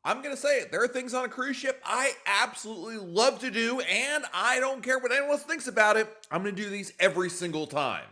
I'm going to say it. There are things on a cruise ship I absolutely love to do, and I don't care what anyone else thinks about it. I'm going to do these every single time.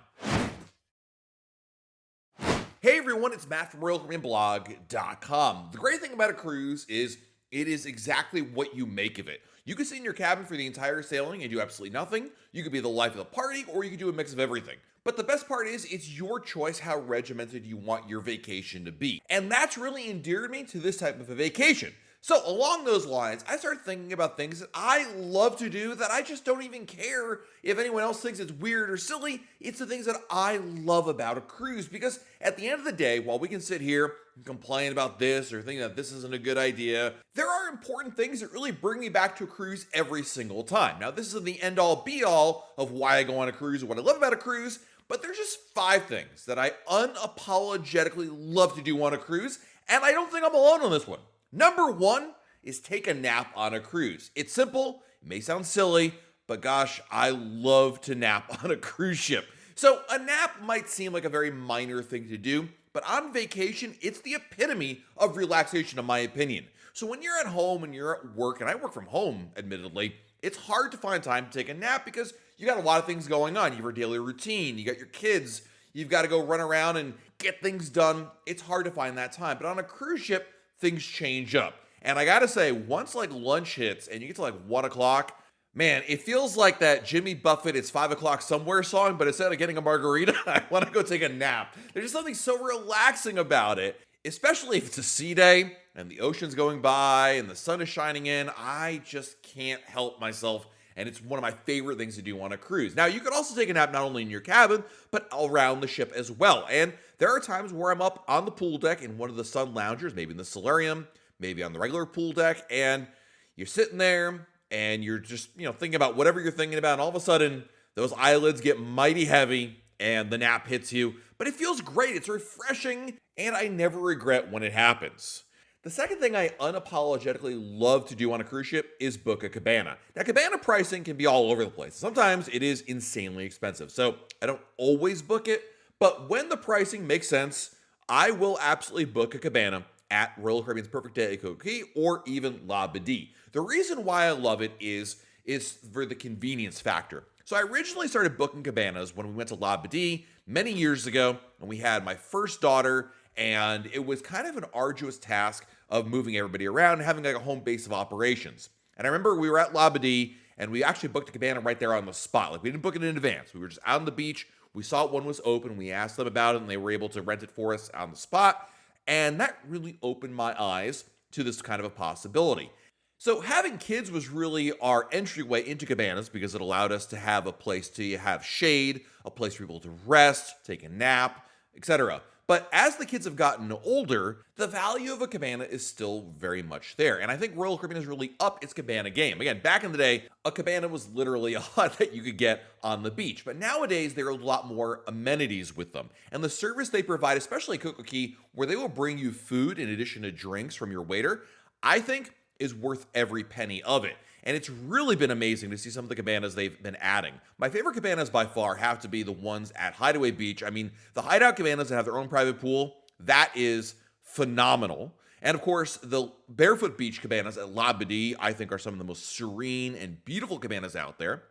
Hey everyone, it's Matt from RoyalCaribbeanBlog.com. The great thing about a cruise is it is exactly what you make of it. You can sit in your cabin for the entire sailing and do absolutely nothing. You could be the life of the party, or you could do a mix of everything. But the best part is it's your choice how regimented you want your vacation to be. And that's really endeared me to this type of a vacation. So along those lines, I started thinking about things that I love to do that I just don't even care if anyone else thinks it's weird or silly. It's the things that I love about a cruise, because at the end of the day, while we can sit here and complain about this or think that this isn't a good idea, there are important things that really bring me back to a cruise every single time. Now, this isn't the end all be all of why I go on a cruise or what I love about a cruise, but there's just 5 things that I unapologetically love to do on a cruise, and I don't think I'm alone on this one. Number 1 is take a nap on a cruise. It's simple, it may sound silly, but gosh, I love to nap on a cruise ship. So a nap might seem like a very minor thing to do, but on vacation, it's the epitome of relaxation, in my opinion. So when you're at home and you're at work, and I work from home, admittedly, it's hard to find time to take a nap because you got a lot of things going on. You have your daily routine, you got your kids, you've got to go run around and get things done. It's hard to find that time. But on a cruise ship, things change up. And I gotta say, once like lunch hits and you get to like 1 o'clock, man, it feels like that Jimmy Buffett "It's 5 o'clock somewhere" song, but instead of getting a margarita, I want to go take a nap. There's just something so relaxing about it, especially if it's a sea day and the ocean's going by and the sun is shining in. I just can't help myself. And it's one of my favorite things to do on a cruise. Now, you could also take a nap not only in your cabin, but around the ship as well. And there are times where I'm up on the pool deck in one of the sun loungers, maybe in the solarium, maybe on the regular pool deck, and you're sitting there and you're just, thinking about whatever you're thinking about, and all of a sudden, those eyelids get mighty heavy and the nap hits you. But it feels great, it's refreshing, and I never regret when it happens. The second thing I unapologetically love to do on a cruise ship is book a cabana. Now, cabana pricing can be all over the place. Sometimes it is insanely expensive, so I don't always book it, but when the pricing makes sense, I will absolutely book a cabana at Royal Caribbean's Perfect Day at Coco Cay or even La Badee. The reason why I love it is for the convenience factor. So I originally started booking cabanas when we went to La Badee many years ago, and we had my first daughter, and it was kind of an arduous task of moving everybody around and having like a home base of operations. And I remember we were at La Badee, and we actually booked a cabana right there on the spot. Like, we didn't book it in advance. We were just out on the beach. We saw one was open. We asked them about it, and they were able to rent it for us on the spot. And that really opened my eyes to this kind of a possibility. So having kids was really our entryway into cabanas because it allowed us to have a place to have shade, a place for people to rest, take a nap, etc. But as the kids have gotten older, the value of a cabana is still very much there. And I think Royal Caribbean has really upped its cabana game. Again, back in the day, a cabana was literally a hut that you could get on the beach. But nowadays, there are a lot more amenities with them. And the service they provide, especially at Coco Cay, where they will bring you food in addition to drinks from your waiter, I think is worth every penny of it. And it's really been amazing to see some of the cabanas they've been adding. My favorite cabanas by far have to be the ones at Hideaway Beach. I mean, the hideout cabanas that have their own private pool, that is phenomenal. And of course, the barefoot beach cabanas at La Badee, I think, are some of the most serene and beautiful cabanas out there.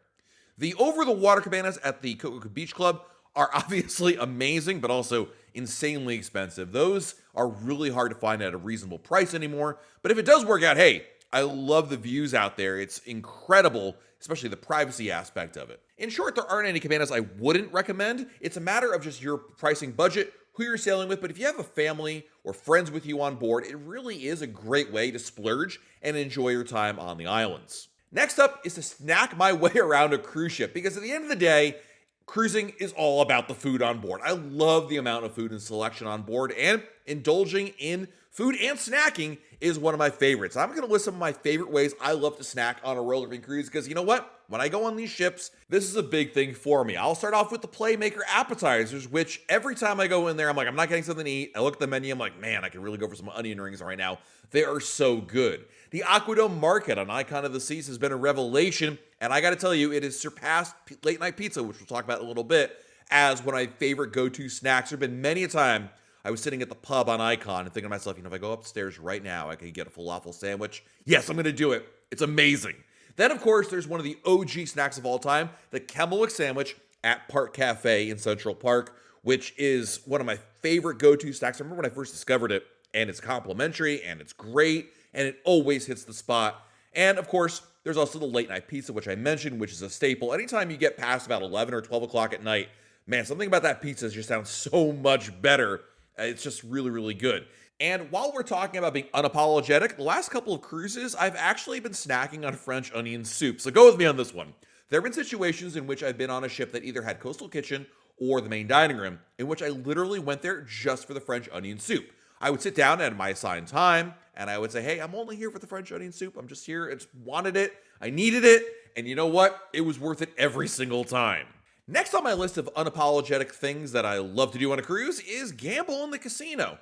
The over-the-water cabanas at the Coco Cay Beach Club are obviously amazing, but also insanely expensive. Those are really hard to find at a reasonable price anymore. But if it does work out, hey, I love the views out there. It's incredible, especially the privacy aspect of it. In short, there aren't any cabanas I wouldn't recommend. It's a matter of just your pricing budget, who you're sailing with. But if you have a family or friends with you on board, it really is a great way to splurge and enjoy your time on the islands. Next up is to snack my way around a cruise ship, because at the end of the day, cruising is all about the food on board. I love the amount of food and selection on board, and indulging in food and snacking is one of my favorites. I'm going to list some of my favorite ways I love to snack on a Royal Caribbean cruise, because you know what? When I go on these ships, this is a big thing for me. I'll start off with the Playmaker appetizers, which every time I go in there, I'm like, I'm not getting something to eat. I look at the menu, I'm like, man, I could really go for some onion rings right now. They are so good. The Aquadome Market, an icon of the seas, has been a revelation, and I got to tell you, it has surpassed late night pizza, which we'll talk about in a little bit, as one of my favorite go-to snacks. There have been many a time I was sitting at the pub on Icon and thinking to myself, if I go upstairs right now, I could get a falafel sandwich. Yes, I'm going to do it. It's amazing. Then, of course, there's one of the OG snacks of all time, the Kennewick sandwich at Park Cafe in Central Park, which is one of my favorite go-to snacks. I remember when I first discovered it, and it's complimentary, and it's great, and it always hits the spot. And, of course, there's also the late night pizza, which I mentioned, which is a staple. Anytime you get past about 11 or 12 o'clock at night, man, something about that pizza just sounds so much better. It's just really, really good. And while we're talking about being unapologetic, the last couple of cruises, I've actually been snacking on French onion soup. So go with me on this one. There have been situations in which I've been on a ship that either had coastal kitchen or the main dining room, in which I literally went there just for the French onion soup. I would sit down at my assigned time, and I would say, hey, I'm only here for the French onion soup. I'm just here. I just wanted it. I needed it. And you know what? It was worth it every single time. Next on my list of unapologetic things that I love to do on a cruise is gamble in the casino.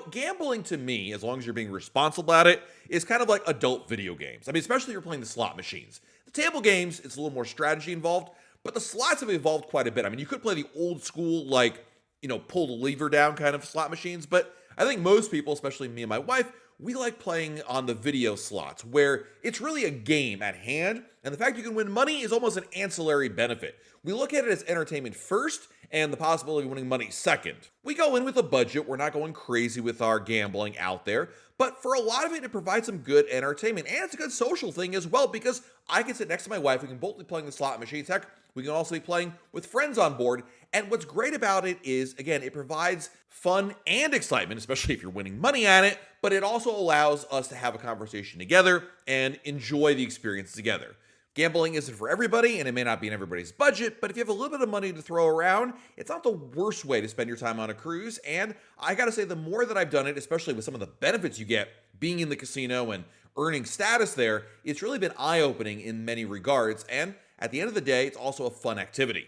Gambling to me, as long as you're being responsible at it, is kind of like adult video games. Especially if you're playing the slot machines. The table games, it's a little more strategy involved, but the slots have evolved quite a bit. You could play the old school, pull the lever down kind of slot machines, but I think most people, especially me and my wife, we like playing on the video slots where it's really a game at hand, and the fact you can win money is almost an ancillary benefit. We look at it as entertainment first and the possibility of winning money second. We go in with a budget. We're not going crazy with our gambling out there, but for a lot of it, it provides some good entertainment, and it's a good social thing as well because I can sit next to my wife. We can both be playing the slot machines. Heck, we can also be playing with friends on board. And what's great about it is, again, it provides fun and excitement, especially if you're winning money at it, but it also allows us to have a conversation together and enjoy the experience together. Gambling isn't for everybody, and it may not be in everybody's budget, but if you have a little bit of money to throw around, it's not the worst way to spend your time on a cruise. And I gotta say, the more that I've done it, especially with some of the benefits you get being in the casino and earning status there, it's really been eye-opening in many regards. And at the end of the day, it's also a fun activity.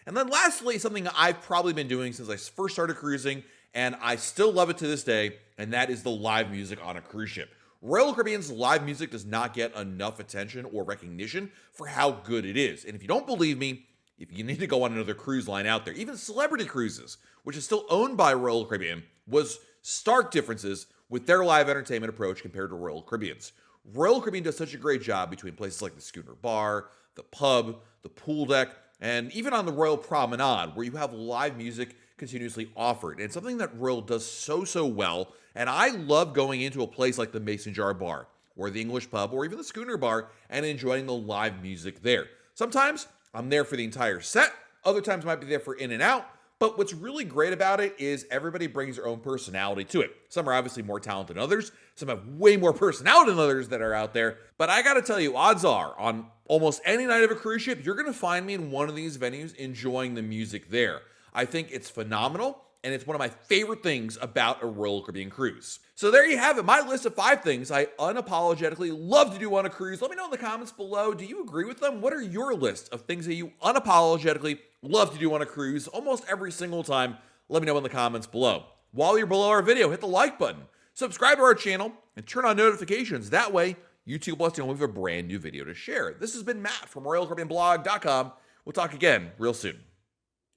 And then lastly, something I've probably been doing since I first started cruising, and I still love it to this day, and that is the live music on a cruise ship. Royal Caribbean's live music does not get enough attention or recognition for how good it is. And if you don't believe me, if you need to go on another cruise line out there, even Celebrity Cruises, which is still owned by Royal Caribbean, was stark differences with their live entertainment approach compared to Royal Caribbean's. Royal Caribbean does such a great job between places like the Schooner Bar, the pub, the pool deck, and even on the Royal Promenade, where you have live music continuously offered. And it's something that Royal does so well. And I love going into a place like the Mason Jar Bar, or the English Pub, or even the Schooner Bar, and enjoying the live music there. Sometimes I'm there for the entire set. Other times I might be there for in and out. But what's really great about it is everybody brings their own personality to it. Some are obviously more talented than others. Some have way more personality than others that are out there. But I gotta tell you, odds are, on almost any night of a cruise ship, you're gonna find me in one of these venues enjoying the music there. I think it's phenomenal, and it's one of my favorite things about a Royal Caribbean cruise. So there you have it, my list of 5 things I unapologetically love to do on a cruise. Let me know in the comments below, do you agree with them? What are your list of things that you unapologetically love to do on a cruise almost every single time? Let me know in the comments below. While you're below our video, hit the like button, subscribe to our channel, and turn on notifications. That way, YouTube lets you know we have a brand new video to share. This has been Matt from RoyalCaribbeanBlog.com. We'll talk again real soon.